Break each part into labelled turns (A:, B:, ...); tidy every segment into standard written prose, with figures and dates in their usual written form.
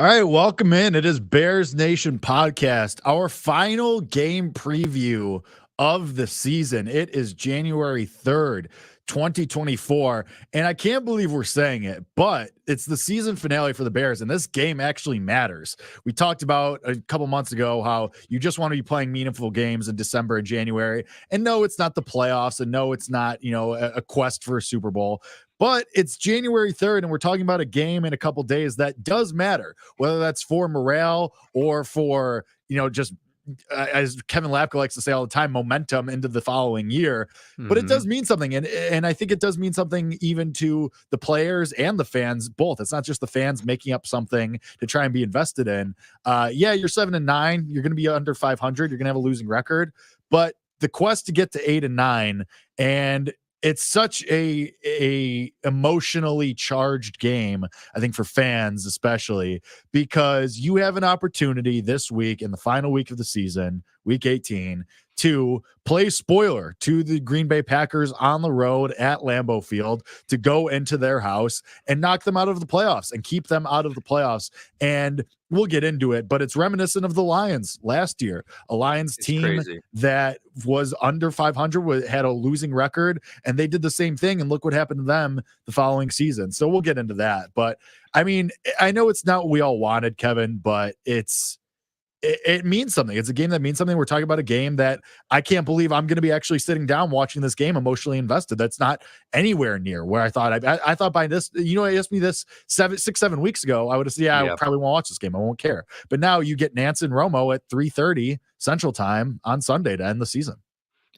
A: All right, welcome in. It is Bears Nation podcast, our final game preview of the season. It is January 3rd, 2024. And I can't believe we're saying it, but it's the season finale for the Bears, and this game actually matters. We talked about a couple months ago how you just want to be playing meaningful games in December and January. And no, it's not the playoffs, and no, it's not, a quest for a Super Bowl. But it's January 3rd, and we're talking about a game in a couple days that does matter, whether that's for morale or for, just as Kevin Lapka likes to say all the time, momentum into the following year. But it does mean something. And I think it does mean something even to the players and the fans, both. It's not just the fans making up something to try and be invested in. Yeah, you're 7-9. You're going to be under 500. You're going to have a losing record. But the quest to get to 8-9, and it's such a emotionally charged game, I think, for fans especially, because you have an opportunity this week in the final week of the season, week 18, to play spoiler to the Green Bay Packers on the road at Lambeau Field, to go into their house and knock them out of the playoffs and keep them out of the playoffs. And we'll get into it, but it's reminiscent of the Lions last year, a Lions team that was under 500, had a losing record, and they did the same thing. And look what happened to them the following season. So we'll get into that. But I mean, I know it's not what we all wanted, Kevin, but it means something. It's a game that means something. We're talking about a game that I can't believe I'm going to be actually sitting down watching this game emotionally invested. That's not anywhere near where I thought. I thought by this, I asked me this 7 weeks ago, I would have said, I probably won't watch this game. I won't care. But now you get Nance and Romo at 3:30 Central Time on Sunday to end the season.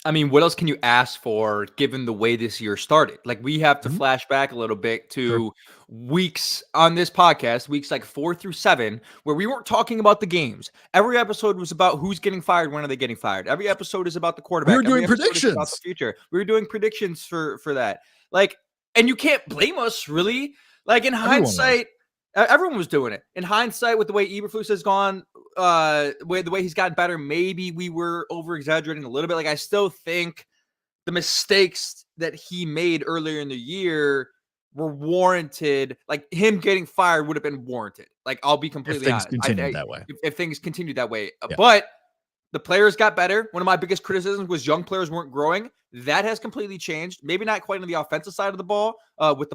B: I mean, what else can you ask for given the way this year started? Like, we have to flash back a little bit to weeks on this podcast, weeks like 4 through 7, where we weren't talking about the games. Every episode was about who's getting fired, when are they getting fired. Every episode is about the quarterback.
A: We were doing predictions
B: about the future. We were doing predictions for that. Like, and you can't blame us, really. Like, in hindsight, everyone was doing it. In hindsight, with the way Eberflus has gone, the way he's gotten better, maybe we were over exaggerating a little bit. Like, I still think the mistakes that he made earlier in the year were warranted. Like, him getting fired would have been warranted. Like, I'll be completely honest. If things continued that way, but the players got better. One of my biggest criticisms was young players weren't growing. That has completely changed. Maybe not quite on the offensive side of the ball with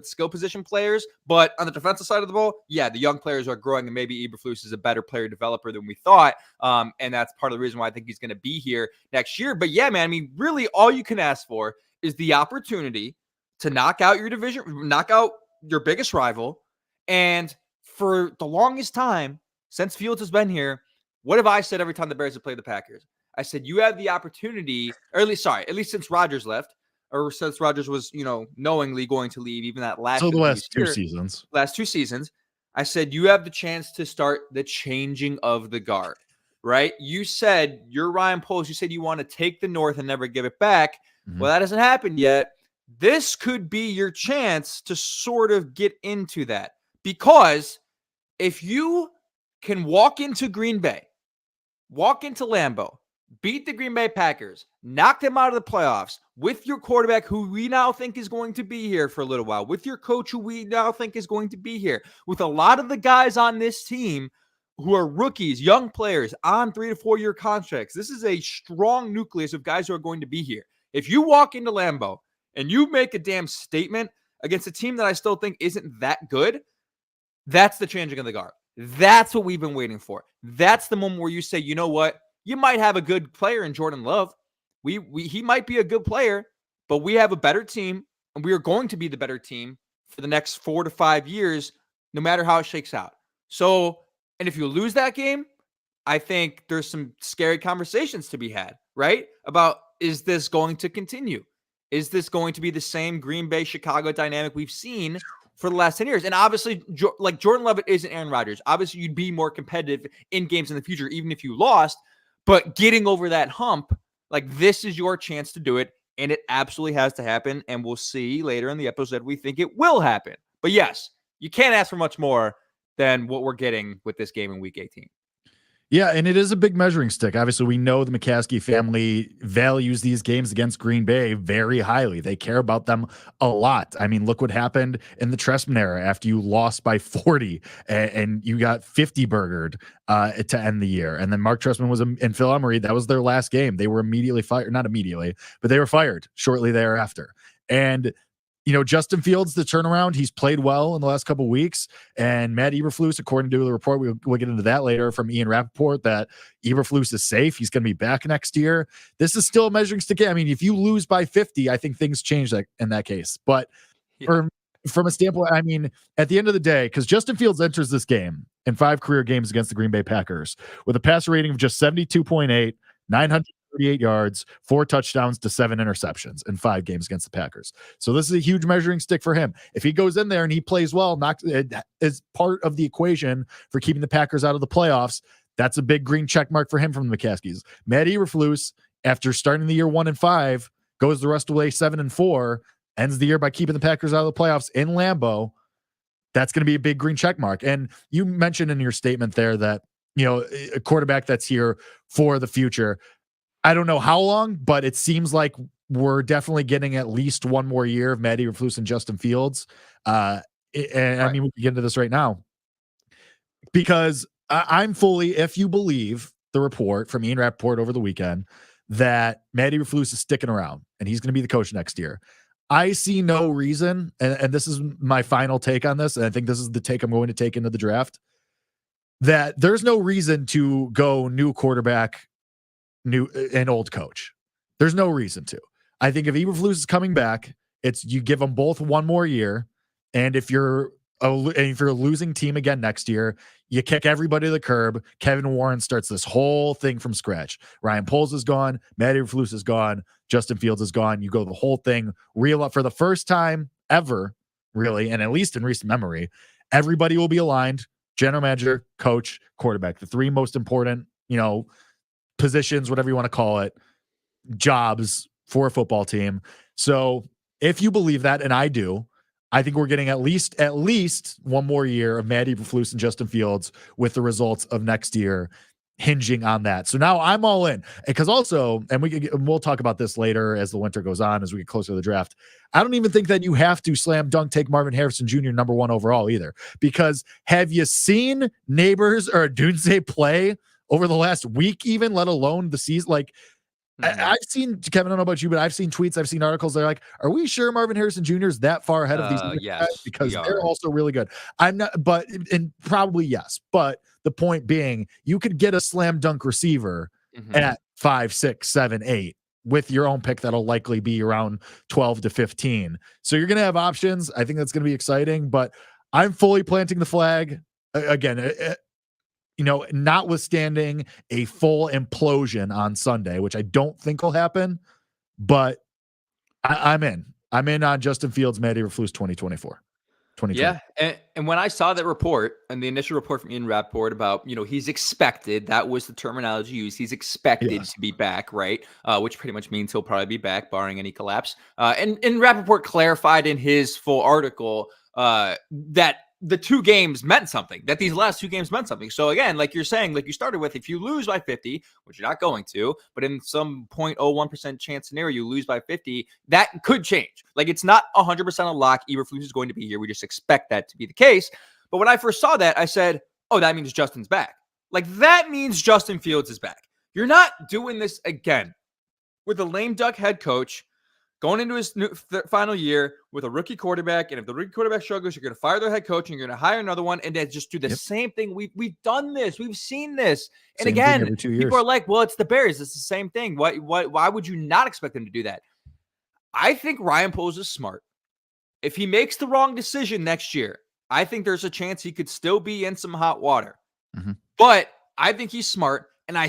B: skill position players, but on the defensive side of the ball, the young players are growing, and maybe Eberflus is a better player developer than we thought. And that's part of the reason why I think he's going to be here next year. But yeah, man, I mean, really all you can ask for is the opportunity to knock out your division, knock out your biggest rival. And for the longest time since Fields has been here, what have I said every time the Bears have played the Packers? I said, you have the opportunity, or at least since Rodgers left, or since Rodgers was, knowingly going to leave, even that last
A: two seasons.
B: Last 2 seasons, I said, you have the chance to start the changing of the guard, right? You said, you're Ryan Poles, you said you want to take the North and never give it back. Well, that hasn't happened yet. This could be your chance to sort of get into that. Because if you can walk into Green Bay, walk into Lambeau, beat the Green Bay Packers, knock them out of the playoffs with your quarterback who we now think is going to be here for a little while, with your coach who we now think is going to be here, with a lot of the guys on this team who are rookies, young players on 3 to 4 year contracts. This is a strong nucleus of guys who are going to be here. If you walk into Lambeau and you make a damn statement against a team that I still think isn't that good, that's the changing of the guard. That's what we've been waiting for. That's the moment where you say, you know what? You might have a good player in Jordan Love. He might be a good player, but we have a better team, and we are going to be the better team for the next 4 to 5 years, no matter how it shakes out. So, and if you lose that game, I think there's some scary conversations to be had, right? About, is this going to continue? Is this going to be the same Green Bay, Chicago dynamic we've seen for the last 10 years? And obviously, like, Jordan Love isn't Aaron Rodgers. Obviously, you'd be more competitive in games in the future, even if you lost. But getting over that hump, like, this is your chance to do it. And it absolutely has to happen. And we'll see later in the episode, we think it will happen. But yes, you can't ask for much more than what we're getting with this game in week 18.
A: Yeah, and it is a big measuring stick. Obviously, we know the McCaskey family values these games against Green Bay very highly. They care about them a lot. I mean, look what happened in the Trestman era after you lost by 40 and you got 50 burgered to end the year. And then Mark Trestman was in Phil Emery. That was their last game. They were immediately fired. Not immediately, but they were fired shortly thereafter. And Justin Fields, the turnaround, he's played well in the last couple of weeks. And Matt Eberflus, according to the report, we'll get into that later from Ian Rappaport, that Eberflus is safe. He's going to be back next year. This is still a measuring stick. I mean, if you lose by 50, I think things change in that case. But from a standpoint, I mean, at the end of the day, because Justin Fields enters this game in 5 career games against the Green Bay Packers with a passer rating of just 72.8, 938 yards, 4 touchdowns to 7 interceptions in 5 games against the Packers. So this is a huge measuring stick for him. If he goes in there and he plays well, is part of the equation for keeping the Packers out of the playoffs. That's a big green check mark for him from the McCaskies. Matt Eberflus, after starting the year 1-5, goes the rest of the way 7-4, ends the year by keeping the Packers out of the playoffs in Lambeau. That's going to be a big green check mark. And you mentioned in your statement there that a quarterback that's here for the future. I don't know how long, but it seems like we're definitely getting at least one more year of Matt Eberflus and Justin Fields. I mean, we can get into this right now because I'm fully, if you believe the report from Ian Rappaport over the weekend that Matt Eberflus is sticking around and he's going to be the coach next year. I see no reason, and this is my final take on this, and I think this is the take I'm going to take into the draft, that there's no reason to go new quarterback, new and old coach. There's no reason to. I think if Eberflus is coming back, it's you give them both one more year, and if you're a losing team again next year, you kick everybody to the curb. Kevin Warren starts this whole thing from scratch. Ryan Poles is gone. Matt Eberflus is gone. Justin Fields is gone. You go the whole thing reel up for the first time ever, really, and at least in recent memory. Everybody will be aligned. General manager, coach, quarterback, the 3 most important, positions, whatever you want to call it, jobs for a football team. So if you believe that, and I do, I think we're getting at least one more year of Matt Eberflus and Justin Fields with the results of next year hinging on that. So now I'm all in, because also, and we'll talk about this later as the winter goes on, as we get closer to the draft. I don't even think that you have to slam dunk take Marvin Harrison Jr. number 1 overall either, because have you seen Neighbors or Dunze play over the last week, even let alone the season? Like, I've seen, Kevin, I don't know about you, but I've seen tweets, I've seen articles. They're like, are we sure Marvin Harrison Jr. is that far ahead of these guys?
B: Yes,
A: because they're also really good. I'm not, and probably yes. But the point being, you could get a slam dunk receiver at 5, 6, 7, 8 with your own pick. That'll likely be around 12 to 15. So you're going to have options. I think that's going to be exciting, but I'm fully planting the flag again. Notwithstanding a full implosion on Sunday, which I don't think will happen, but I'm in. I'm in on Justin Fields, Matt Eberflus 2024.
B: Yeah, and when I saw that report and the initial report from Ian Rappaport about, he's expected, that was the terminology used, he's expected to be back, right? Which pretty much means he'll probably be back, barring any collapse. And Rappaport clarified in his full article that the 2 games meant something, that these last 2 games meant something. So again, like you're saying, like you started with, if you lose by 50, which you're not going to, but in some 0.01% chance scenario, you lose by 50, that could change. Like, it's not 100% a lock. Eberflus is going to be here. We just expect that to be the case. But when I first saw that, I said, oh, that means Justin's back. Like, that means Justin Fields is back. You're not doing this again with a lame duck head coach going into his final year with a rookie quarterback. And if the rookie quarterback struggles, you're going to fire their head coach and you're going to hire another one and then just do the same thing. We've done this. We've seen this. And same again, every 2 years. People are like, well, it's the Bears. It's the same thing. Why would you not expect them to do that? I think Ryan Poles is smart. If he makes the wrong decision next year, I think there's a chance he could still be in some hot water. But I think he's smart. And I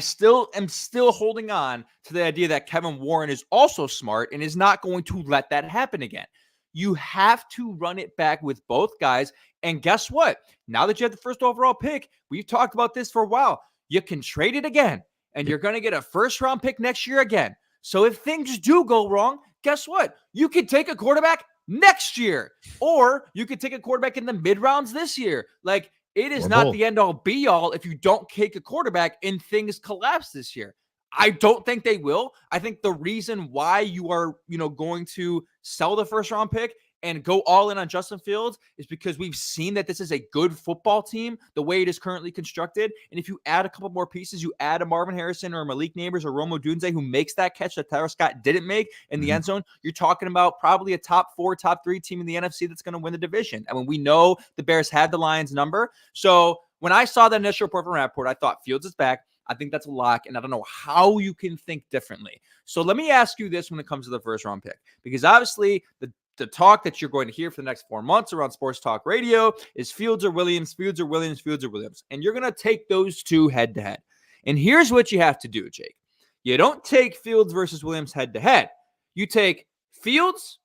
B: am still holding on to the idea that Kevin Warren is also smart and is not going to let that happen again. You have to run it back with both guys. And guess what? Now that you have the first overall pick, we've talked about this for a while. You can trade it again, and you're going to get a first-round pick next year again. So if things do go wrong, guess what? You could take a quarterback next year, or you could take a quarterback in the mid-rounds this year. Like, It is
A: Or
B: not
A: both.
B: the end all be all if you don't take a quarterback and things collapse this year. I don't think they will. I think the reason why you are, going to sell the first round pick and go all in on Justin Fields is because we've seen that this is a good football team the way it is currently constructed. And if you add a couple more pieces, you add a Marvin Harrison or a Malik Neighbors or Rome Odunze who makes that catch that Tyler Scott didn't make in the end zone, you're talking about probably a top 4, top 3 team in the NFC that's going to win the division. I mean, we know the Bears had the Lions number. So when I saw the initial report from Rappaport, I thought Fields is back. I think that's a lock, and I don't know how you can think differently. So let me ask you this when it comes to the first round pick, because obviously the talk that you're going to hear for the next 4 months around Sports Talk Radio is Fields or Williams, Fields or Williams, Fields or Williams. And you're going to take those two head to head. And here's what you have to do, Jake. You don't take Fields versus Williams head to head. You take Fields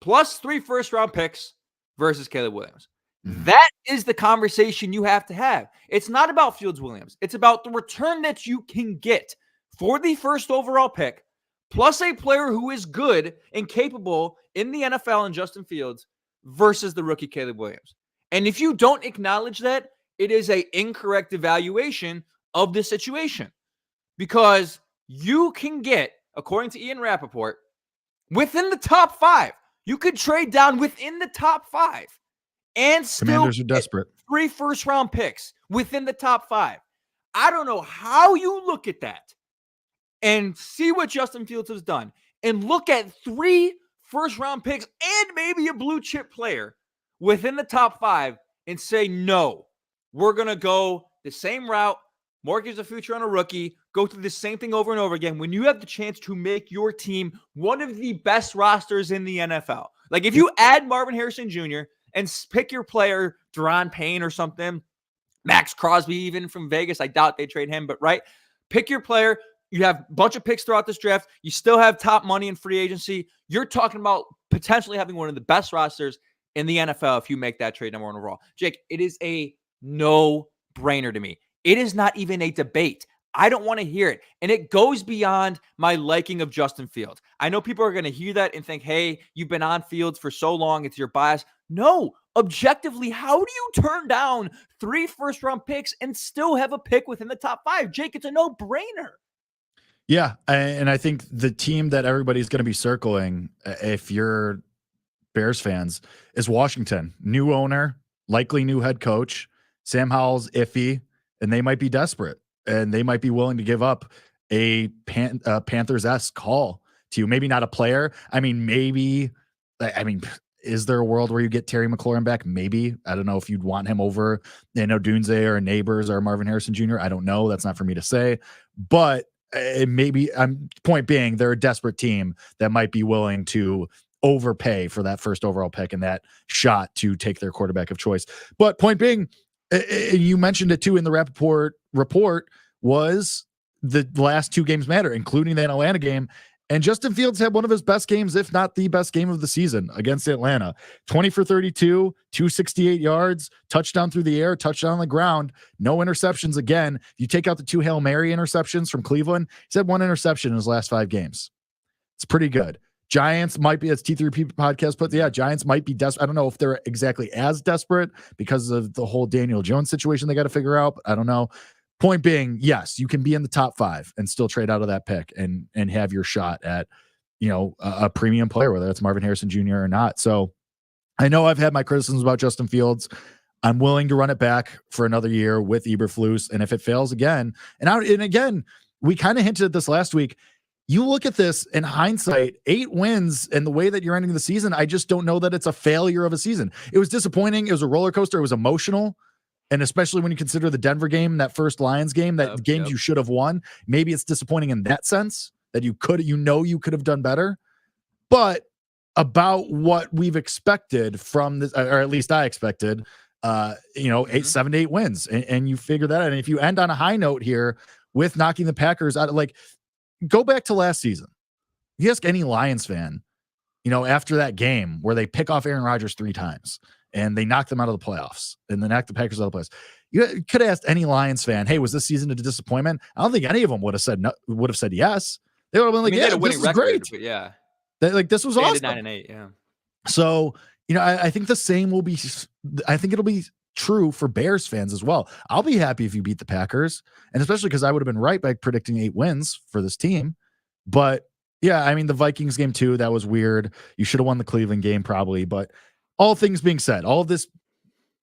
B: plus 3 first round picks versus Caleb Williams. That is the conversation you have to have. It's not about Fields Williams. It's about the return that you can get for the first overall pick, plus a player who is good and capable in the NFL in Justin Fields versus the rookie Caleb Williams. And if you don't acknowledge that, it is an incorrect evaluation of the situation, because you can get, according to Ian Rappaport, within the top 5. You could trade down within the top 5. And still
A: Commanders are desperate.
B: 3 first round picks within the top 5. I don't know how you look at that and see what Justin Fields has done and look at 3 first round picks and maybe a blue chip player within the top 5 and say, no, we're going to go the same route, mortgage the future on a rookie, go through the same thing over and over again when you have the chance to make your team one of the best rosters in the NFL. Like if you add Marvin Harrison Jr., and pick your player, Deron Payne or something, Max Crosby even from Vegas. I doubt they trade him, but right? Pick your player. You have a bunch of picks throughout this draft. You still have top money in free agency. You're talking about potentially having one of the best rosters in the NFL if you make that trade number 1 overall. Jake, it is a no-brainer to me. It is not even a debate. I don't want to hear it. And it goes beyond my liking of Justin Fields. I know people are going to hear that and think, hey, you've been on Fields for so long, it's your bias. No, objectively, how do you turn down 3 first round picks and still have a pick within the top 5? Jake, it's a no-brainer.
A: Yeah, and I think the team that everybody's going to be circling, if you're Bears fans, is Washington. New owner, likely new head coach. Sam Howell's iffy, and they might be desperate. And they might be willing to give up a Panthers-esque call to you. Maybe not a player. I mean, is there a world where you get Terry McLaurin back? Maybe. I don't know if you'd want him over Odunze or Neighbors or Marvin Harrison Jr. I don't know. That's not for me to say. But maybe, point being, they're a desperate team that might be willing to overpay for that first overall pick and that shot to take their quarterback of choice. But point being, you mentioned it too in the Rappaport report, was the last 2 games matter, including the Atlanta game. And Justin Fields had one of his best games, if not the best game of the season against Atlanta. 20 for 32, 268 yards, touchdown through the air, touchdown on the ground, no interceptions again. You take out the 2 Hail Mary interceptions from Cleveland, he's had 1 interception in his last 5 games. It's pretty good. Giants might be, as T3P podcast puts, Giants might be desperate. I don't know if they're exactly as desperate because of the whole Daniel Jones situation they got to figure out, but I don't know. Point being, yes, you can be in the top 5 and still trade out of that pick and have your shot at, a premium player, whether that's Marvin Harrison Jr. or not. So I know I've had my criticisms about Justin Fields. I'm willing to run it back for another year with Eberflus. And if it fails again, and again, we kind of hinted at this last week. You look at this in hindsight, 8 wins and the way that you're ending the season, I just don't know that it's a failure of a season. It was disappointing. It was a roller coaster. It was emotional. And especially when you consider the Denver game, that first Lions game, that games you should have won. Maybe it's disappointing in that sense that you could have done better. But about what we've expected from this, or at least I expected, 7 to 8 wins. And you figure that out. And if you end on a high note here with knocking the Packers out, go back to last season. You ask any Lions fan, after that game where they pick off Aaron Rodgers 3 times and they knock them out of the playoffs and then knock the Packers out of the playoffs. You could have asked any Lions fan, hey, was this season a disappointment? I don't think any of them would have said no, would have said yes. They would have been like, yeah, this is great.
B: But yeah.
A: This was awesome.
B: 9-8, yeah.
A: So, I think the same will be, I think it'll be true for Bears fans as well. I'll be happy if you beat the Packers, and especially because I would have been right by predicting 8 wins for this team. But yeah, I mean, the Vikings game too, that was weird. You should have won the Cleveland game probably. But all things being said, all of this,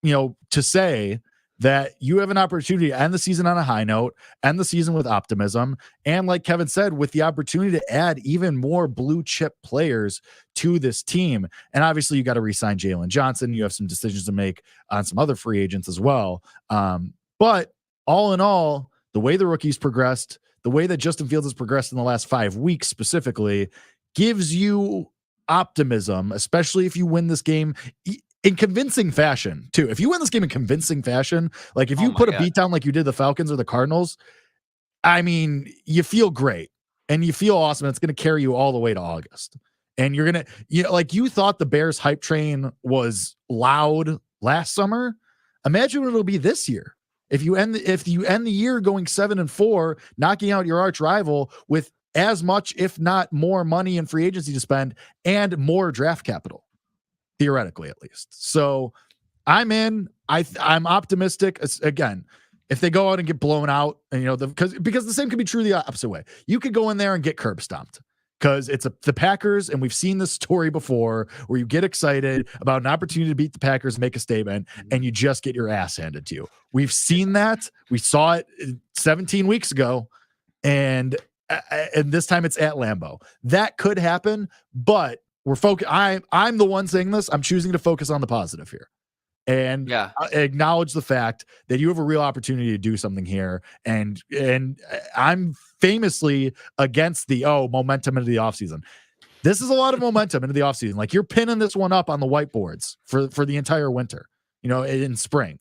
A: to say that you have an opportunity to end the season on a high note, end the season with optimism, and like Kevin said, with the opportunity to add even more blue chip players to this team. And obviously you got to re-sign Jalen Johnson. You have some decisions to make on some other free agents as well. But all in all, the way the rookies progressed, the way that Justin Fields has progressed in the last 5 weeks specifically, gives you optimism, especially if you win this game in convincing fashion too. If you win this game in convincing fashion, like if you put a beat down like you did the Falcons or the Cardinals, I mean, you feel great and you feel awesome. It's going to carry you all the way to August. And you're going to, like you thought the Bears hype train was loud last summer. Imagine what it'll be this year. If you end the year going 7-4, knocking out your arch rival with as much, if not more money in free agency to spend and more draft capital. Theoretically, at least. So I'm in. I'm optimistic. Again, if they go out and get blown out, and because the same could be true the opposite way. You could go in there and get curb stomped because it's the Packers, and we've seen this story before where you get excited about an opportunity to beat the Packers, make a statement, and you just get your ass handed to you. We've seen that. We saw it 17 weeks ago, and this time it's at Lambeau. That could happen, but we're focused. I'm the one saying this. I'm choosing to focus on the positive here and acknowledge the fact that you have a real opportunity to do something here. And I'm famously against the momentum into the offseason. This is a lot of momentum into the offseason. Like you're pinning this one up on the whiteboards for the entire winter, in spring.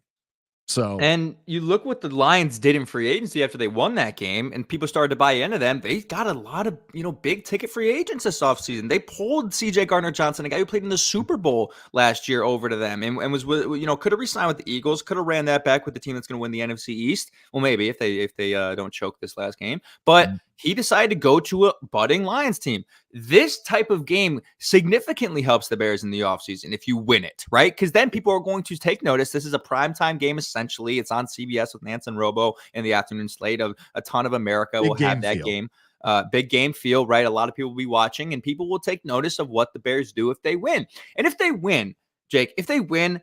A: So,
B: and you look what the Lions did in free agency after they won that game and people started to buy into them. They got a lot of, big ticket free agents this offseason. They pulled CJ Gardner-Johnson, a guy who played in the Super Bowl last year, over to them and was, could have re-signed with the Eagles, could have ran that back with the team that's going to win the NFC East. Well, maybe if they don't choke this last game, but he decided to go to a budding Lions team. This type of game significantly helps the Bears in the offseason if you win it, right? Because then people are going to take notice. This is a primetime game, essentially. It's on CBS with Nance and Robo in the afternoon slate. Of a ton of America will have that game. Big game feel, right? A lot of people will be watching, and people will take notice of what the Bears do if they win. And if they win, Jake, do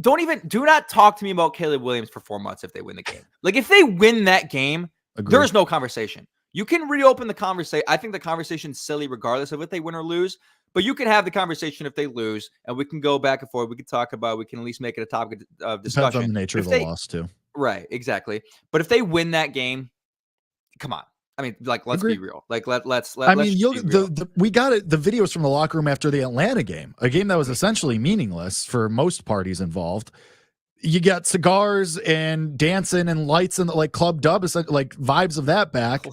B: not talk to me about Caleb Williams for 4 months if they win the game. Like, if they win that game, there is no conversation. You can reopen the conversation. I think the conversation's silly regardless of if they win or lose, but you can have the conversation if they lose, and we can go back and forth. We can talk about, we can at least make it a topic of discussion.
A: Depends on the nature of the loss too.
B: Right, exactly. But if they win that game, come on. I mean, let's be real. We got
A: it. The videos from the locker room after the Atlanta game, a game that was essentially meaningless for most parties involved. You got cigars and dancing and lights and Club Dub, like vibes of that back.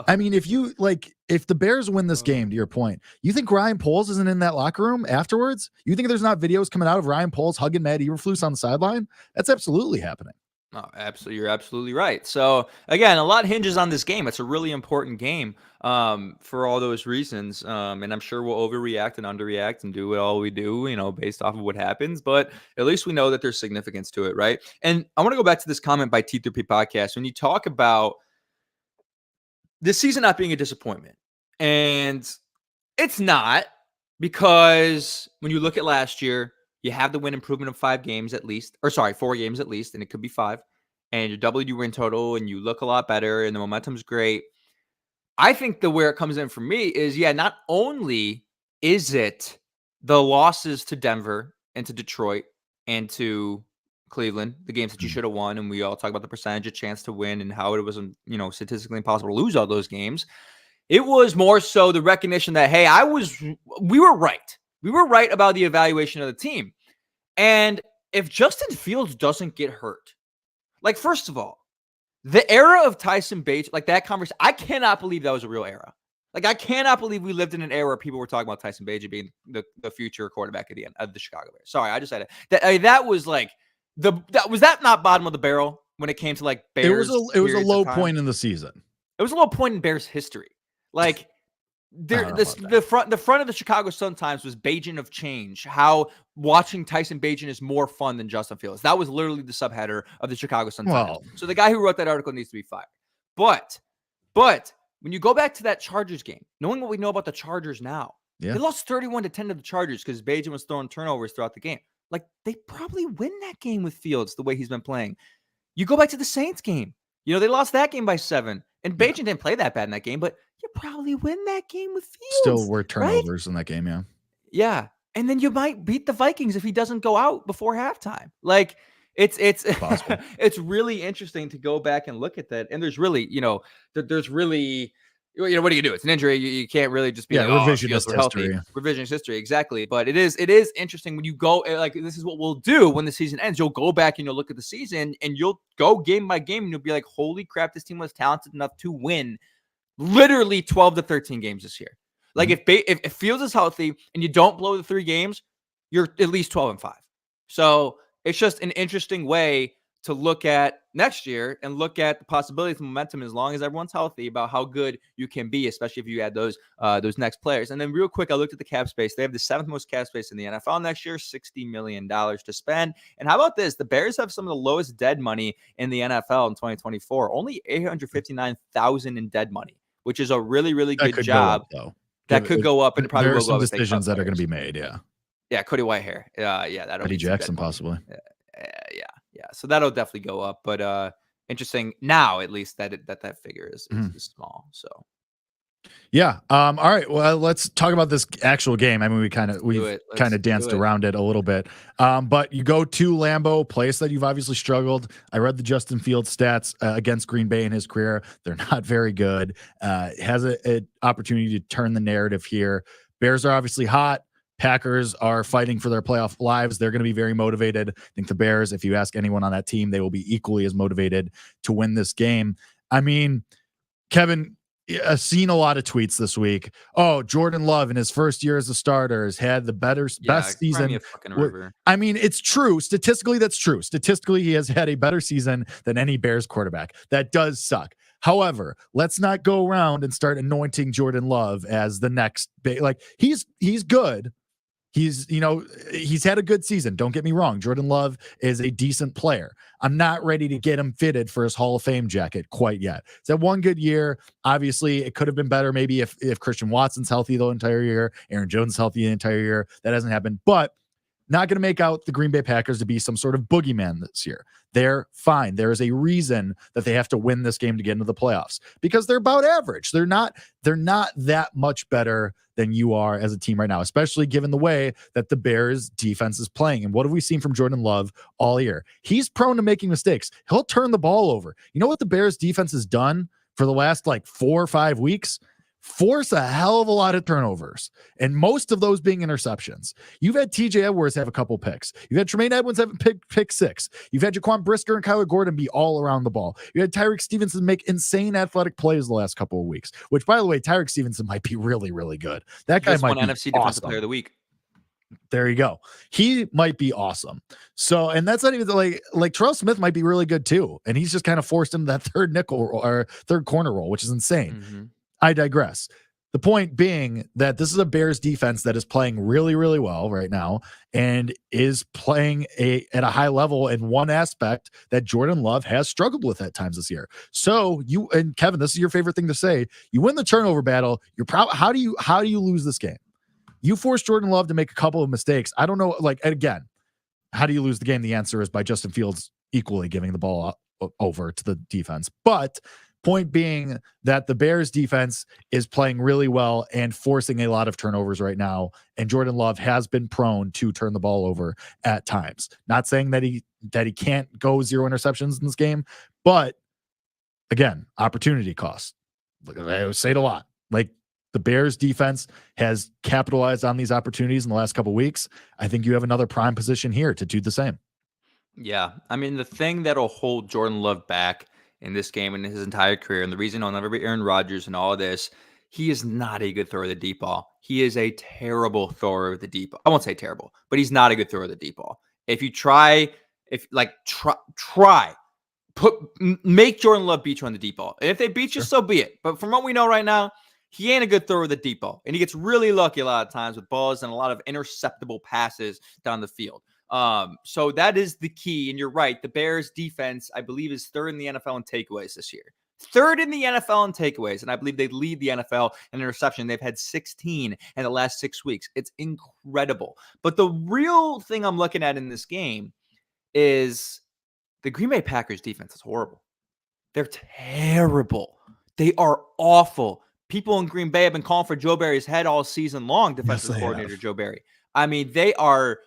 A: I mean, if the Bears win this game, to your point, you think Ryan Poles isn't in that locker room afterwards? You think there's not videos coming out of Ryan Poles hugging Matt Eberflus on the sideline? That's absolutely happening.
B: Oh, absolutely. You're absolutely right. So again, a lot hinges on this game. It's a really important game for all those reasons. And I'm sure we'll overreact and underreact and do all we do, based off of what happens. But at least we know that there's significance to it, right? And I want to go back to this comment by T3P Podcast. When you talk about this season not being a disappointment, and it's not, because when you look at last year, you have the win improvement of 4 games at least, and it could be 5. And you doubled your win total, and you look a lot better, and the momentum's great. I think where it comes in for me is, not only is it the losses to Denver and to Detroit and to Cleveland, the games that you should have won, and we all talk about the percentage of chance to win and how it was, statistically impossible to lose all those games. It was more so the recognition that, hey, we were right. We were right about the evaluation of the team. And if Justin Fields doesn't get hurt, first of all, the era of Tyson Bagent, that conversation, I cannot believe that was a real era. I cannot believe we lived in an era where people were talking about Tyson Bagent being the future quarterback at the end of the Chicago Bears. Sorry, I just said it. That was was that not bottom of the barrel when it came to Bears?
A: It was a low point in the season.
B: It was a low point in Bears history. The front of the Chicago Sun-Times was Bagent of Change. How watching Tyson Bagent is more fun than Justin Fields. That was literally the subheader of the Chicago Sun-Times. So the guy who wrote that article needs to be fired. But when you go back to that Chargers game, knowing what we know about the Chargers now, they lost 31-10 to the Chargers because Bagent was throwing turnovers throughout the game. Like, they probably win that game with Fields the way he's been playing. You go back to the Saints game. They lost that game by 7. And Bagent didn't play that bad in that game, but you probably win that game with Fields.
A: Still were turnovers in that game, yeah.
B: Yeah. And then you might beat the Vikings if he doesn't go out before halftime. Like, it's it's really interesting to go back and look at that. And there's really, there's really, what do you do? It's an injury. You can't really just be
A: revisionist history.
B: Revisionist history, exactly. But it is interesting when you go, like, this is what we'll do when the season ends. You'll go back and you'll look at the season and you'll go game by game and you'll be like, holy crap, this team was talented enough to win literally 12 to 13 games this year. Like, if Fields is healthy and you don't blow the 3 games, you're at least 12-5. So it's just an interesting way to look at next year and look at the possibilities and momentum as long as everyone's healthy about how good you can be, especially if you add those next players. And then real quick, I looked at the cap space. They have the 7th most cap space in the NFL next year, $60 million to spend. And how about this? The Bears have some of the lowest dead money in the NFL in 2024, only $859,000 in dead money, which is a really, really good job. That could go up, and it probably will go up.
A: There are some decisions that are going to be made,
B: Yeah, Cody Whitehair. That'll
A: Eddie Jackson, possibly.
B: Yeah. So that'll definitely go up, but interesting now, at least that figure is small. So
A: yeah. All right. Well, let's talk about this actual game. I mean, we've kind of danced around it a little bit. But you go to Lambeau, place that you've obviously struggled. I read the Justin Fields stats against Green Bay in his career. They're not very good. Has an opportunity to turn the narrative here. Bears are obviously hot. Packers are fighting for their playoff lives. They're going to be very motivated. I think the Bears, if you ask anyone on that team, they will be equally as motivated to win this game. I mean, Kevin, I've seen a lot of tweets this week. Oh, Jordan Love in his first year as a starter has had the best season. I mean, it's true. Statistically, that's true. Statistically, he has had a better season than any Bears quarterback. That does suck. However, let's not go around and start anointing Jordan Love as the next big. Like, he's good. He's had a good season. Don't get me wrong. Jordan Love is a decent player. I'm not ready to get him fitted for his Hall of Fame jacket quite yet. It's had one good year. Obviously, it could have been better maybe if Christian Watson's healthy the entire year, Aaron Jones is healthy the entire year. That hasn't happened. But not going to make out the Green Bay Packers to be some sort of boogeyman this year. They're fine. There is a reason that they have to win this game to get into the playoffs because they're about average. They're not that much better than you are as a team right now, especially given the way that the Bears defense is playing. And what have we seen from Jordan Love all year? He's prone to making mistakes. He'll turn the ball over. You know what the Bears defense has done for the last 4 or 5 weeks? Force a hell of a lot of turnovers, and most of those being interceptions. You've had TJ Edwards have a couple picks. You've had Tremaine Edmonds have pick 6. You've had Jaquan Brisker and Kyler Gordon be all around the ball. You had Tyreek Stevenson make insane athletic plays the last couple of weeks, which, by the way, Tyreek Stevenson might be really, really good. That guy might be
B: NFC Defensive Player of the Week.
A: There you go. He might be awesome. So, and that's not even like Terrell Smith might be really good too. And he's just kind of forced into that third nickel or third corner role, which is insane. Mm-hmm. I digress. The point being that this is a Bears defense that is playing really, really well right now and is playing at a high level in one aspect that Jordan Love has struggled with at times this year. So you and Kevin, this is your favorite thing to say. You win the turnover battle. How do you lose this game? You force Jordan Love to make a couple of mistakes. I don't know. Again, how do you lose the game? The answer is by Justin Fields equally giving the ball over to the defense. But point being that the Bears defense is playing really well and forcing a lot of turnovers right now. And Jordan Love has been prone to turn the ball over at times. Not saying that he can't go 0 interceptions in this game, but again, opportunity cost. I say it a lot. The Bears defense has capitalized on these opportunities in the last couple of weeks. I think you have another prime position here to do the same.
B: Yeah. I mean, the thing that'll hold Jordan Love back in this game and his entire career, and the reason he'll never be Aaron Rodgers and all of this, he is not a good thrower of the deep ball. He is a terrible thrower of the deep ball. I won't say terrible, but he's not a good thrower of the deep ball. If you make Jordan Love beat you on the deep ball. And if they beat you, so be it. But from what we know right now, He ain't a good thrower of the deep ball, and he gets really lucky a lot of times with balls and a lot of interceptable passes down the field. So that is the key. And you're right. The Bears defense, I believe, is third in the NFL in takeaways this year. Third in the NFL in takeaways. And I believe they lead the NFL in interception. They've had 16 in the last 6 weeks. It's incredible. But the real thing I'm looking at in this game is the Green Bay Packers defense is horrible. They're terrible. They are awful. People in Green Bay have been calling for Joe Barry's head all season long, defensive coordinator Joe Barry. I mean, they are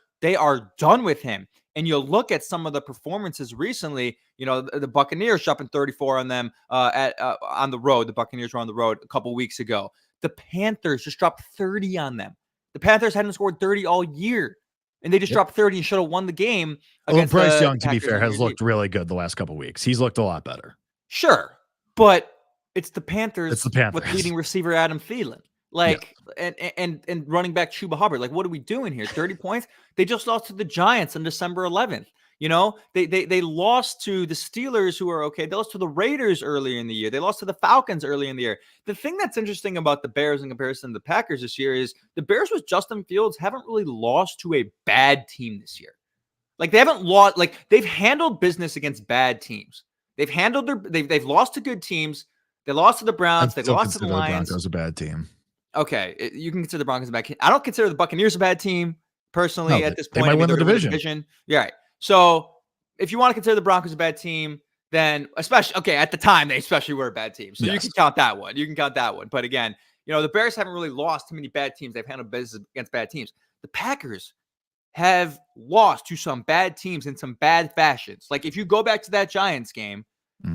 B: done with him. And you'll look at some of the performances recently. You know, the Buccaneers dropping 34 on them on the road. The Buccaneers were on the road a couple weeks ago. The Panthers just dropped 30 on them. The Panthers hadn't scored 30 all year, and they just dropped 30 and should have won the game.
A: Against Bryce Young, to be fair, has looked really good the last couple weeks. He's looked a lot better.
B: Sure, but it's the Panthers. It's the Panthers with leading receiver Adam Thielen. And running back Chuba Hubbard. Like, what are we doing here? 30 points? They just lost to the Giants on December 11th. You know, they lost to the Steelers, who are okay. They lost to the Raiders earlier in the year. They lost to the Falcons earlier in the year. The thing that's interesting about the Bears in comparison to the Packers this year is the Bears with Justin Fields haven't really lost to a bad team this year. Like, they haven't lost. Like, they've handled business against bad teams. They've lost to good teams. They lost to the Browns. They lost to the Lions.
A: The Broncos a bad team.
B: Okay, you can consider the Broncos a bad team. I don't consider the Buccaneers a bad team personally at this point.
A: They might win the division.
B: Yeah, right. So if you want to consider the Broncos a bad team, then especially at the time they especially were a bad team. So you can count that one. But again, you know, the Bears haven't really lost too many bad teams. They've handled business against bad teams. The Packers have lost to some bad teams in some bad fashions. Like, if you go back to that Giants game,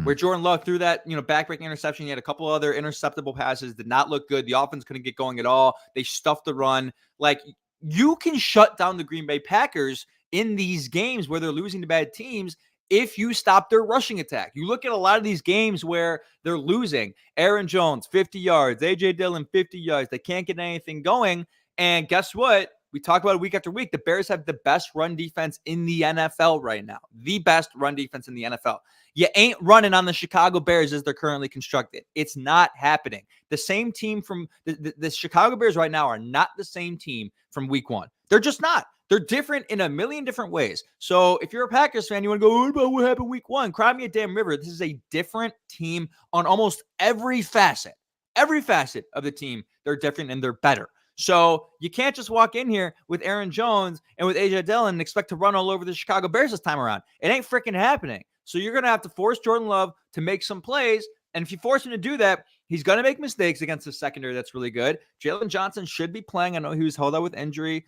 B: where Jordan Love threw that, backbreaking interception. He had a couple other interceptable passes, did not look good. The offense couldn't get going at all. They stuffed the run. Like, you can shut down the Green Bay Packers in these games where they're losing to bad teams if you stop their rushing attack. You look at a lot of these games where they're losing. Aaron Jones, 50 yards. A.J. Dillon, 50 yards. They can't get anything going. And guess what? We talk about it week after week. The Bears have the best run defense in the NFL right now. The best run defense in the NFL. You ain't running on the Chicago Bears as they're currently constructed. It's not happening. The same team from the Chicago Bears right now are not the same team from week one. They're just not. They're different in a million different ways. So if you're a Packers fan, you want to go, what about what happened week one? Cry me a damn river. This is a different team on almost every facet. Every facet of the team, they're different and they're better. So you can't just walk in here with Aaron Jones and with A.J. Dillon and expect to run all over the Chicago Bears this time around. It ain't freaking happening. So you're going to have to force Jordan Love to make some plays. And if you force him to do that, he's going to make mistakes against the secondary that's really good. Jalen Johnson should be playing. I know he was held out with injury,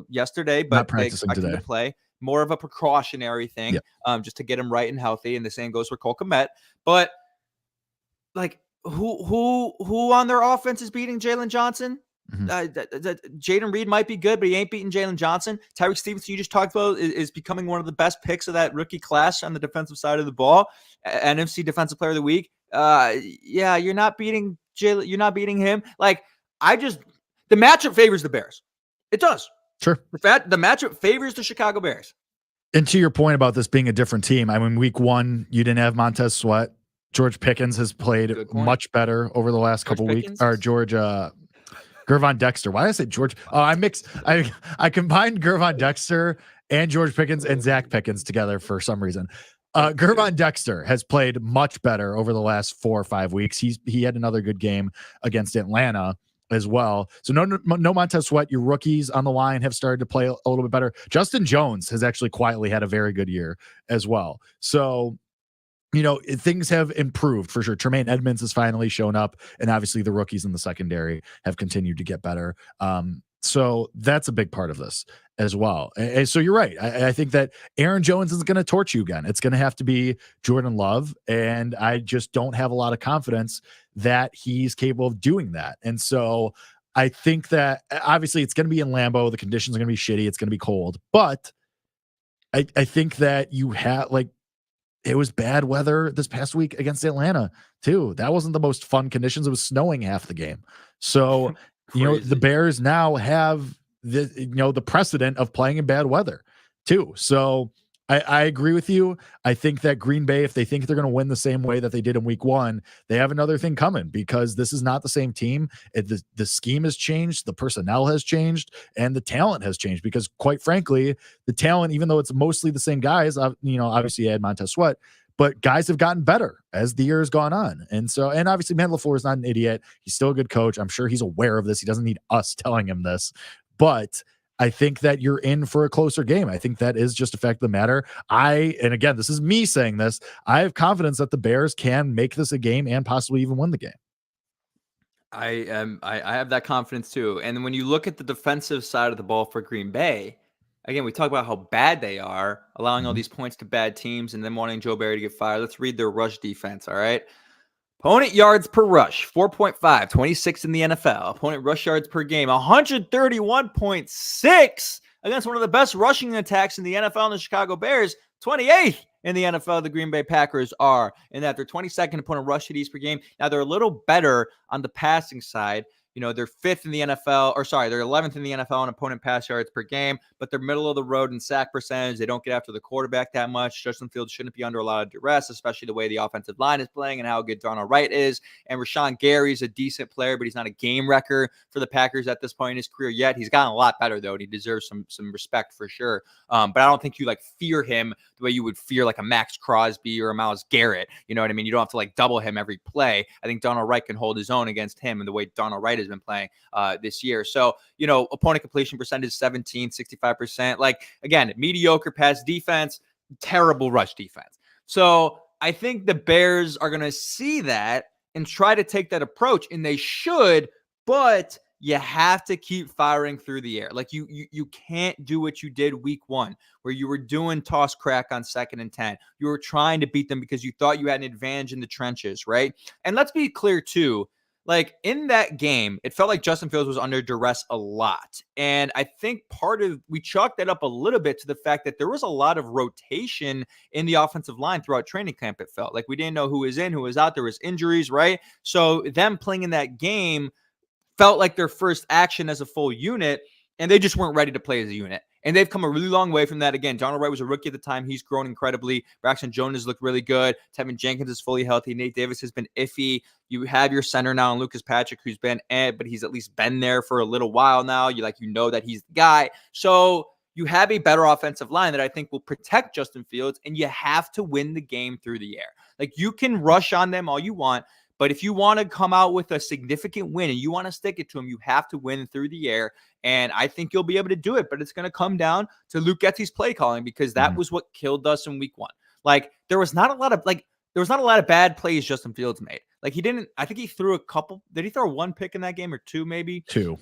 B: yesterday, but they expect him to play. More of a precautionary thing, just to get him right and healthy. And the same goes for Cole Kmet. But, like, who on their offense is beating Jalen Johnson? Jaden Reed might be good, but he ain't beating Jalen Johnson. Tyreek Stevenson, you just talked about, is becoming one of the best picks of that rookie class on the defensive side of the ball. NFC Defensive Player of the Week. You're not beating Jalen. You're not beating him. Like, the matchup favors the Bears. It does.
A: Sure.
B: The matchup favors the Chicago Bears.
A: And to your point about this being a different team, I mean, week one, you didn't have Montez Sweat. George Pickens has played much better over the last couple weeks. Or Gervon Dexter. Why did I say George? Oh, I combined Gervon Dexter and George Pickens and Zach Pickens together for some reason. Gervon Dexter has played much better over the last 4 or 5 weeks. He had another good game against Atlanta as well. So no Montez Sweat. Your rookies on the line have started to play a little bit better. Justin Jones has actually quietly had a very good year as well. So, things have improved for sure. Tremaine Edmonds has finally shown up, and obviously the rookies in the secondary have continued to get better. So that's a big part of this as well. And so you're right. I think that Aaron Jones is going to torch you again. It's going to have to be Jordan Love, and I just don't have a lot of confidence that he's capable of doing that. And so I think that obviously it's going to be in Lambeau. The conditions are going to be shitty. It's going to be cold. But I think that you have, it was bad weather this past week against Atlanta too. That wasn't the most fun conditions. It was snowing half the game. So, the Bears now have the precedent of playing in bad weather too. So I agree with you. I think that Green Bay, if they think they're going to win the same way that they did in week one, they have another thing coming because this is not the same team. The scheme has changed, the personnel has changed, and the talent has changed because, quite frankly, the talent, even though it's mostly the same guys, obviously you had Montez Sweat, but guys have gotten better as the year has gone on. And obviously Matt LaFleur is not an idiot. He's still a good coach. I'm sure he's aware of this. He doesn't need us telling him this, but I think that you're in for a closer game. I think that is just a fact of the matter. And again, this is me saying this, I have confidence that the Bears can make this a game and possibly even win the game.
B: I have that confidence too. And when you look at the defensive side of the ball for Green Bay, again, we talk about how bad they are, allowing all these points to bad teams and then wanting Joe Barry to get fired. Let's read their rush defense, all right? Opponent yards per rush, 4.5, 26th in the NFL. Opponent rush yards per game, 131.6 against one of the best rushing attacks in the NFL, and the Chicago Bears, 28th in the NFL. The Green Bay Packers are in that they're 22nd opponent rush TDs per game. Now, they're a little better on the passing side. They're 5th in the NFL, they're 11th in the NFL in opponent pass yards per game, but they're middle of the road in sack percentage. They don't get after the quarterback that much. Justin Fields shouldn't be under a lot of duress, especially the way the offensive line is playing and how good Darnell Wright is. And Rashawn Gary's a decent player, but he's not a game wrecker for the Packers at this point in his career yet. He's gotten a lot better, though, and he deserves some respect for sure. But I don't think you fear him the way you would fear a Max Crosby or a Myles Garrett. You know what I mean? You don't have to double him every play. I think Darnell Wright can hold his own against him and the way Darnell Wright has been playing this year. So, opponent completion percentage 17, 65%. Again, mediocre pass defense, terrible rush defense. So I think the Bears are going to see that and try to take that approach, and they should, but you have to keep firing through the air. You can't do what you did week one, where you were doing toss crack on 2nd and 10. You were trying to beat them because you thought you had an advantage in the trenches, right? And let's be clear too, in that game, it felt like Justin Fields was under duress a lot. And I think we chalked that up a little bit to the fact that there was a lot of rotation in the offensive line throughout training camp. It felt like we didn't know who was in, who was out. There was injuries, right? So them playing in that game felt like their first action as a full unit, and they just weren't ready to play as a unit. And they've come a really long way from that. Again, Donald Wright was a rookie at the time. He's grown incredibly. Braxton Jones has looked really good. Tevin Jenkins is fully healthy. Nate Davis has been iffy. You have your center now, Lucas Patrick, who's been but he's at least been there for a little while now. You know that he's the guy. So you have a better offensive line that I think will protect Justin Fields, and you have to win the game through the air. You can rush on them all you want, but if you want to come out with a significant win and you want to stick it to them, you have to win through the air. And I think you'll be able to do it, but it's going to come down to Luke Getsy's play calling, because that was what killed us in week one. There was not a lot of bad plays Justin Fields made. I think he threw a couple. Did he throw one pick in that game or two, maybe?
A: Two,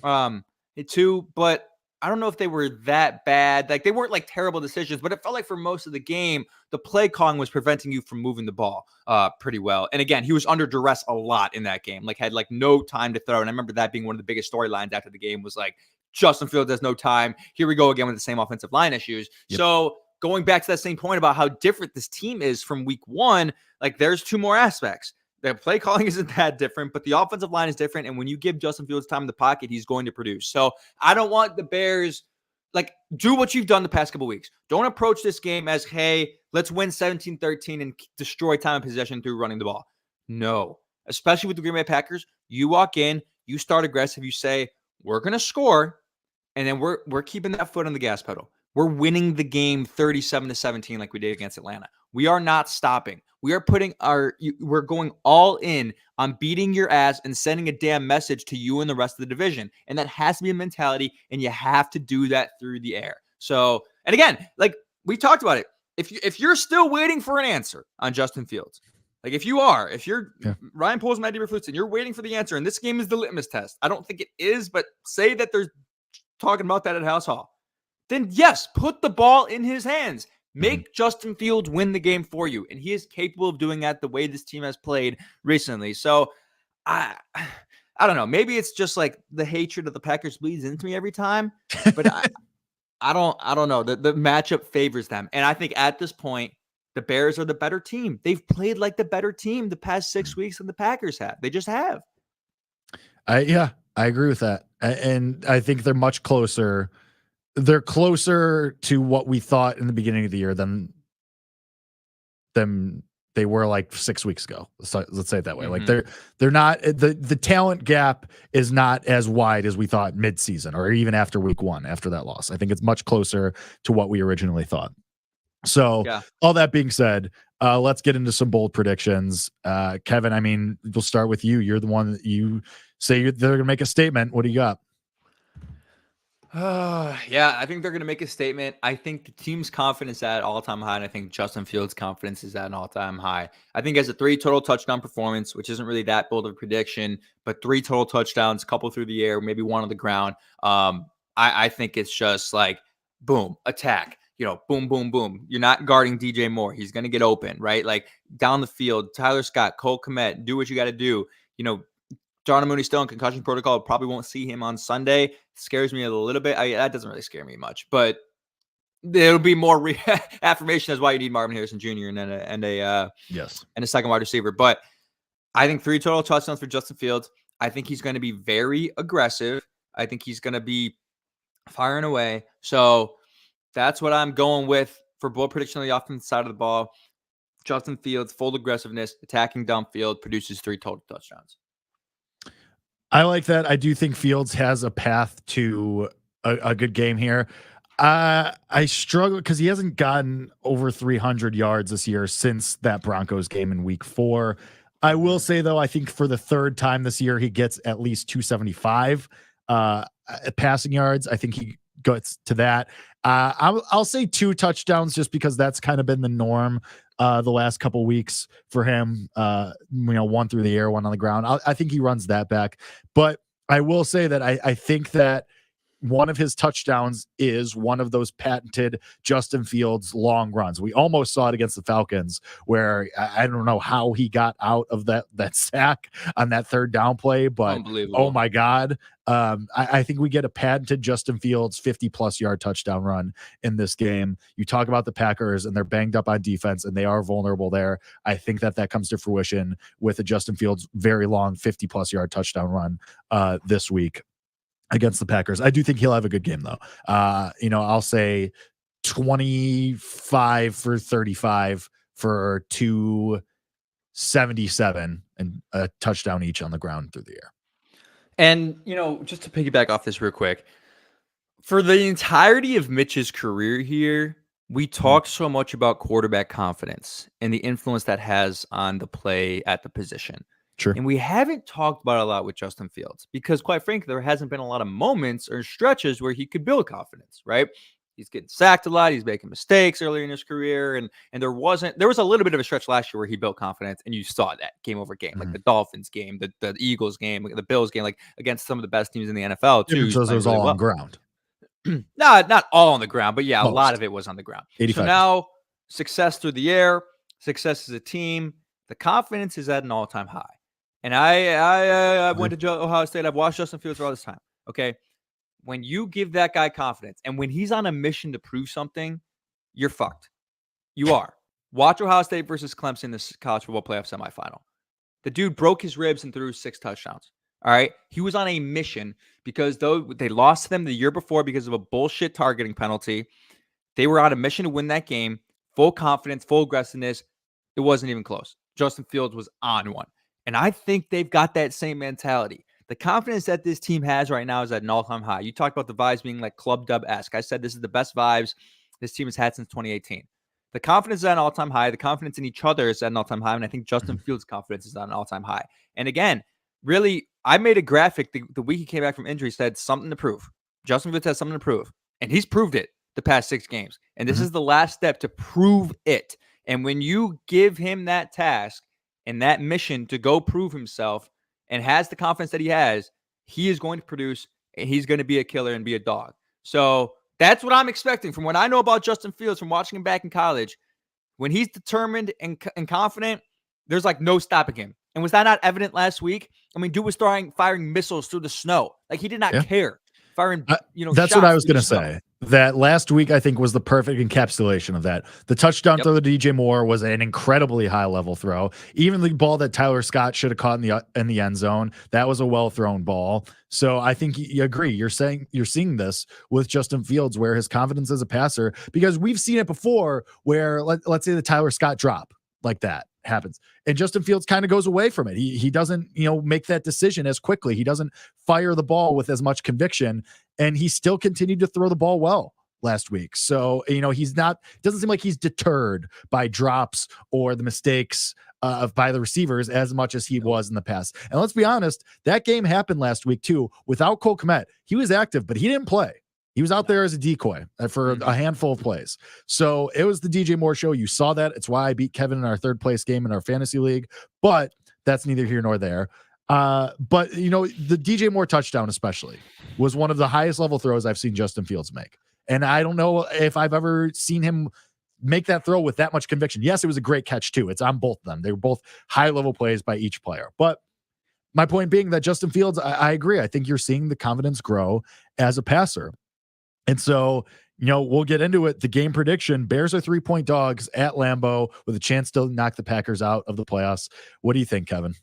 B: but I don't know if they were that bad. They weren't terrible decisions, but it felt like for most of the game, the play calling was preventing you from moving the ball pretty well. And again, he was under duress a lot in that game, had no time to throw. And I remember that being one of the biggest storylines after the game was Justin Fields has no time. Here we go again with the same offensive line issues. Yep. So going back to that same point about how different this team is from week one, there's two more aspects. The play calling isn't that different, but the offensive line is different. And when you give Justin Fields time in the pocket, he's going to produce. So I don't want the Bears, do what you've done the past couple weeks. Don't approach this game as, hey, let's win 17-13 and destroy time of possession through running the ball. No, especially with the Green Bay Packers. You walk in, you start aggressive, you say, we're going to score, and then we're keeping that foot on the gas pedal. We're winning the game 37-17 like we did against Atlanta. We are not stopping. We are we're going all in on beating your ass and sending a damn message to you and the rest of the division. And that has to be a mentality, and you have to do that through the air. So, and again, we talked about it. If you're still waiting for an answer on Justin Fields, if you're Ryan Poles, Matt Eberflus, and you're waiting for the answer, and this game is the litmus test. I don't think it is, but say that they're talking about that at House Hall. Then yes, put the ball in his hands. Make Justin Fields win the game for you. And he is capable of doing that the way this team has played recently. So I don't know. Maybe it's just the hatred of the Packers bleeds into me every time. But I don't know. The matchup favors them. And I think at this point, the Bears are the better team. They've played like the better team the past 6 weeks than the Packers have. They just have.
A: I agree with that. And I think they're much closer. They're closer to what we thought in the beginning of the year than than they were like 6 weeks ago. So let's say it that way. Like they're not the talent gap is not as wide as we thought midseason or even after week 1 after that loss. I think it's much closer to what we originally thought. So all that being said, let's get into some bold predictions. Kevin, I mean, we'll start with you. You're the one that you say they're going to make a statement. What do you got?
B: Yeah, I think they're going to make a statement. I think the team's confidence is at all-time high, and I think Justin Fields' confidence is at an all-time high. I think as a 3 total touchdown performance, which isn't really that bold of a prediction, but 3 total touchdowns, a couple through the air, maybe 1 on the ground. I think it's just like, boom, attack. Boom, boom, boom. You're not guarding DJ Moore. He's going to get open, right? Like down the field, Tyler Scott, Cole Kmet, do what you got to do. Darnell Mooney still in concussion protocol. Probably won't see him on Sunday. Scares me a little bit. That doesn't really scare me much, but there'll be more affirmation as why you need Marvin Harrison Jr. and a second wide receiver. But I think 3 total touchdowns for Justin Fields. I think he's going to be very aggressive. I think he's going to be firing away. So that's what I'm going with for bold prediction on the offensive side of the ball. Justin Fields, full aggressiveness, attacking downfield, produces 3 total touchdowns.
A: I like that. I do think Fields has a path to a good game here. I struggle because he hasn't gotten over 300 yards this year since that Broncos game in week 4. I will say, though, I think for the 3rd time this year, he gets at least 275 passing yards. I think he gets to that. I'll say 2 touchdowns just because that's kind of been the norm the last couple weeks for him. 1 through the air, 1 on the ground. I think he runs that back. But I will say that I think that one of his touchdowns is one of those patented Justin Fields long runs. We almost saw it against the Falcons where I don't know how he got out of that sack on that 3rd down play, but oh my God. I think we get a patented Justin Fields 50+ yard touchdown run in this game. You talk about the Packers and they're banged up on defense and they are vulnerable there. I think that comes to fruition with a Justin Fields very long 50+ yard touchdown run this week against the Packers. I do think he'll have a good game though. I'll say 25 for 35 for 277 and a touchdown each on the ground through the air.
B: And, just to piggyback off this real quick, for the entirety of Mitch's career here, we talk so much about quarterback confidence and the influence that has on the play at the position.
A: Sure.
B: And we haven't talked about it a lot with Justin Fields because, quite frankly, there hasn't been a lot of moments or stretches where he could build confidence, right? He's getting sacked a lot. He's making mistakes earlier in his career. And there was a little bit of a stretch last year where he built confidence, and you saw that game over game, like the Dolphins game, the Eagles game, the Bills game, like against some of the best teams in the NFL, too.
A: So it was all on ground.
B: No, not all on the ground, but yeah, most. A lot of it was on the ground. 85%. So now success through the air, success as a team, the confidence is at an all-time high. And I went to Ohio State. I've watched Justin Fields for all this time. Okay. When you give that guy confidence and when he's on a mission to prove something, you're fucked. You are. Watch Ohio State versus Clemson in this college football playoff semifinal. The dude broke his ribs and threw 6 touchdowns. All right. He was on a mission because though they lost to them the year before because of a bullshit targeting penalty, they were on a mission to win that game. Full confidence, full aggressiveness. It wasn't even close. Justin Fields was on one. And I think they've got that same mentality. The confidence that this team has right now is at an all-time high. You talked about the vibes being like club dub-esque. I said this is the best vibes this team has had since 2018. The confidence is at an all-time high. The confidence in each other is at an all-time high. And I think Justin Fields' confidence is at an all-time high. And again, really, I made a graphic the week he came back from injury said something to prove. Justin Fields has something to prove. And he's proved it the past 6 games. And this is the last step to prove it. And when you give him that task, and that mission to go prove himself and has the confidence that he is going to produce and he's going to be a killer and be a dog. So that's what I'm expecting from what I know about Justin Fields from watching him back in college. When he's determined and confident, there's like no stopping him. And was that not evident last week? I mean, dude was firing missiles through the snow. Like he did not care. Firing,
A: that's what I was going to say. That last week, I think, was the perfect encapsulation of that. The touchdown throw to DJ Moore was an incredibly high-level throw. Even the ball that Tyler Scott should have caught in the end zone, that was a well-thrown ball. So I think you agree. You're seeing this with Justin Fields, where his confidence as a passer, because we've seen it before, where let's say the Tyler Scott drop. like that happens. And Justin Fields kind of goes away from it. He doesn't, make that decision as quickly. He doesn't fire the ball with as much conviction, and he still continued to throw the ball well last week. So, doesn't seem like he's deterred by drops or the mistakes by the receivers as much as he was in the past. And let's be honest, that game happened last week too. Without Cole Kmet, he was active, but he didn't play. He was out there as a decoy for a handful of plays. So it was the DJ Moore show. You saw that. It's why I beat Kevin in our third place game in our fantasy league, but that's neither here nor there. But the DJ Moore touchdown especially was one of the highest level throws I've seen Justin Fields make. And I don't know if I've ever seen him make that throw with that much conviction. Yes, it was a great catch too. It's on both of them. They were both high level plays by each player. But my point being that Justin Fields, I agree. I think you're seeing the confidence grow as a passer. And so, we'll get into it. The game prediction: Bears are 3-point dogs at Lambeau with a chance to knock the Packers out of the playoffs. What do you think, Kevin?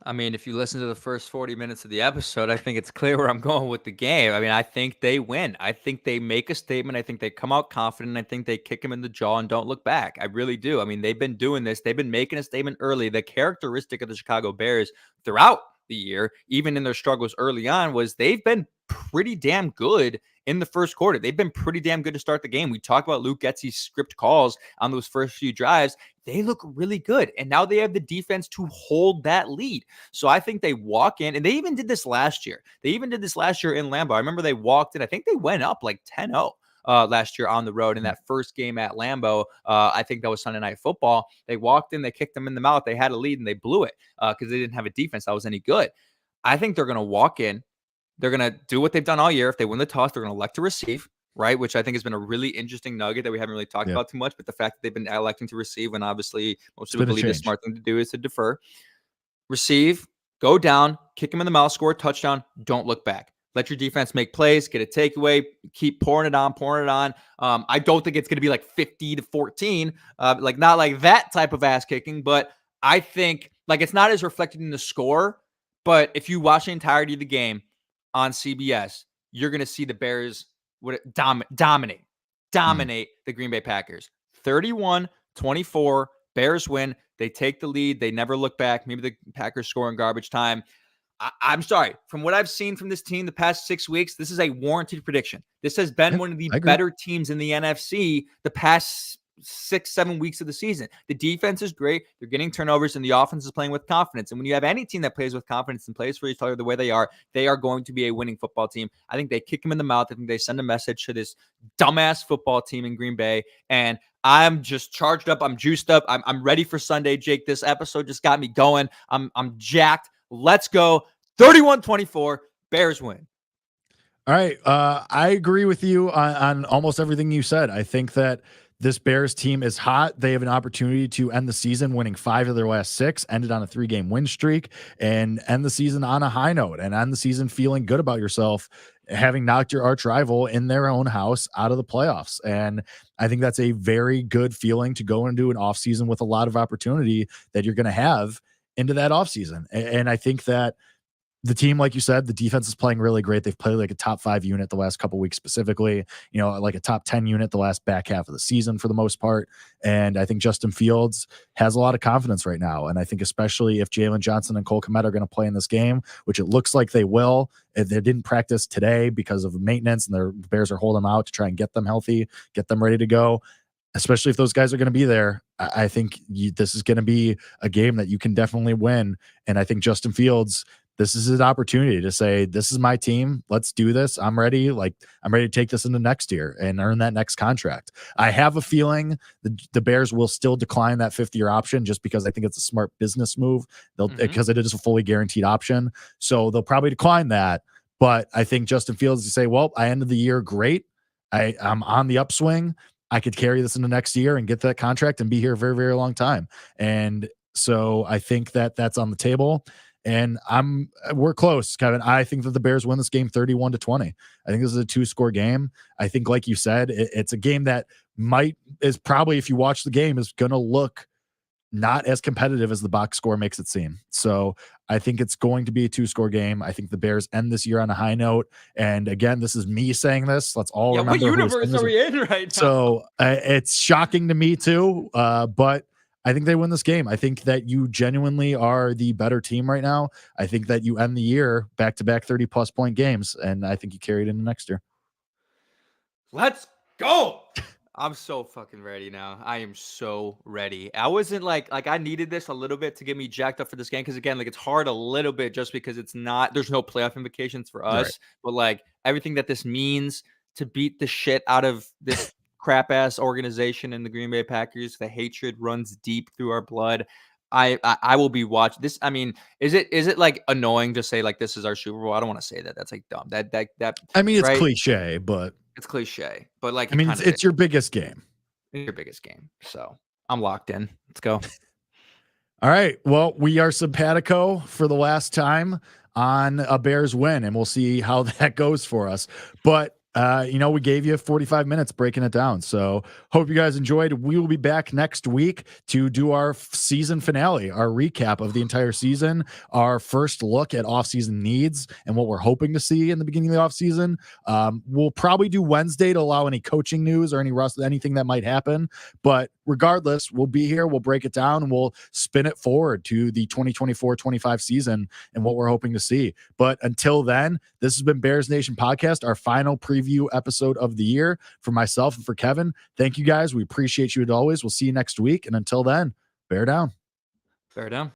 B: I mean, if you listen to the first 40 minutes of the episode, I think it's clear where I'm going with the game. I mean, I think they win. I think they make a statement. I think they come out confident. I think they kick him in the jaw and don't look back. I really do. I mean, they've been doing this. They've been making a statement early. The characteristic of the Chicago Bears throughout the year, even in their struggles early on, was they've been pretty damn good in the first quarter. They've been pretty damn good to start the game. We talk about Luke Getsy's script calls on those first few drives. They look really good. And now they have the defense to hold that lead. So I think they walk in, and they even did this last year. They even did this last year in Lambeau. I remember they walked in. I think they went up like 10-0 last year on the road in that first game at Lambeau. I think that was Sunday Night Football. They walked in, they kicked them in the mouth. They had a lead, and they blew it because they didn't have a defense that was any good. I think they're going to walk in. They're going to do what they've done all year. If they win the toss, they're going to elect to receive, right? Which I think has been a really interesting nugget that we haven't really talked about too much. But the fact that they've been electing to receive, when obviously most people believe the smart thing to do is to defer. Receive, go down, kick them in the mouth, score a touchdown, don't look back. Let your defense make plays, get a takeaway, keep pouring it on. I don't think it's going to be like 50-14, not like that type of ass kicking, but I think it's not as reflected in the score. But if you watch the entirety of the game on CBS, you're going to see the Bears dominate the Green Bay Packers. 31-24, Bears win. They take the lead. They never look back. Maybe the Packers score in garbage time. I'm sorry. From what I've seen from this team the past 6 weeks, this is a warranted prediction. This has been one of the better teams in the NFC the past 6-7 weeks of the season. The defense is great. They're getting turnovers, and the offense is playing with confidence. And when you have any team that plays with confidence and plays for each other the way they are going to be a winning football team. I think they kick them in the mouth. I think they send a message to this dumbass football team in Green Bay. And I'm just charged up. I'm juiced up. I'm ready for Sunday, Jake. This episode just got me going. I'm jacked. Let's go. 31-24. Bears win.
A: All right. I agree with you on almost everything you said. I think that this Bears team is hot. They have an opportunity to end the season winning 5 of their last 6, ended on a 3-game win streak, and end the season on a high note, and end the season feeling good about yourself, having knocked your arch rival in their own house out of the playoffs. And I think that's a very good feeling to go into an offseason with a lot of opportunity that you're going to have into that offseason. And I think that the team, like you said, the defense is playing really great. They've played like a top 5 unit the last couple of weeks specifically, like a top 10 unit the last back half of the season for the most part. And I think Justin Fields has a lot of confidence right now. And I think especially if Jalen Johnson and Cole Kmet are going to play in this game, which it looks like they will. They didn't practice today because of maintenance, and the Bears are holding them out to try and get them healthy, get them ready to go. Especially if those guys are going to be there, I think this is going to be a game that you can definitely win. And I think Justin Fields, this is his opportunity to say, this is my team. Let's do this. I'm ready. I'm ready to take this into next year and earn that next contract. I have a feeling the Bears will still decline that 5th-year option just because I think it's a smart business move. Because it is a fully guaranteed option. So they'll probably decline that. But I think Justin Fields to say, well, I ended the year great. I'm on the upswing. I could carry this into next year and get that contract and be here a very, very long time. And so I think that that's on the table. And we're close, Kevin. I think that the Bears win this game 31-20. I think this is a 2-score game. I think, like you said, it's a game that is probably, if you watch the game, is going to look not as competitive as the box score makes it seem. So I think it's going to be a 2-score game. I think the Bears end this year on a high note. And again, this is me saying this. Let's all remember.
B: What universe are we in right now?
A: So it's shocking to me too. But I think they win this game. I think that you genuinely are the better team right now. I think that you end the year back-to-back 30-plus point games, and I think you carry it into next year.
B: Let's go. I'm so fucking ready now. I am so ready. I wasn't like I needed this a little bit to get me jacked up for this game because again, like it's hard a little bit just because there's no playoff implications for us, right. But like everything that this means to beat the shit out of this crap ass organization in the Green Bay Packers, the hatred runs deep through our blood. I will be watching this. I mean, is it like annoying to say like this is our Super Bowl? I don't want to say that. That's like dumb. That
A: I mean, it's
B: right?
A: cliche, but
B: it's cliche. But like
A: I mean, it's your biggest game.
B: It's your biggest game. So I'm locked in. Let's go.
A: All right. Well, we are simpatico for the last time on a Bears win, and we'll see how that goes for us. But we gave you 45 minutes breaking it down. So hope you guys enjoyed. We will be back next week to do our season finale, our recap of the entire season, our first look at offseason needs and what we're hoping to see in the beginning of the offseason. We'll probably do Wednesday to allow any coaching news or anything that might happen. But regardless, we'll be here. We'll break it down and we'll spin it forward to the 2024-25 season and what we're hoping to see. But until then, this has been Bears Nation Podcast, our final preview episode of the year. For myself and for Kevin, thank you guys. We appreciate you as always. We'll see you next week. And until then, bear down.
B: Bear down.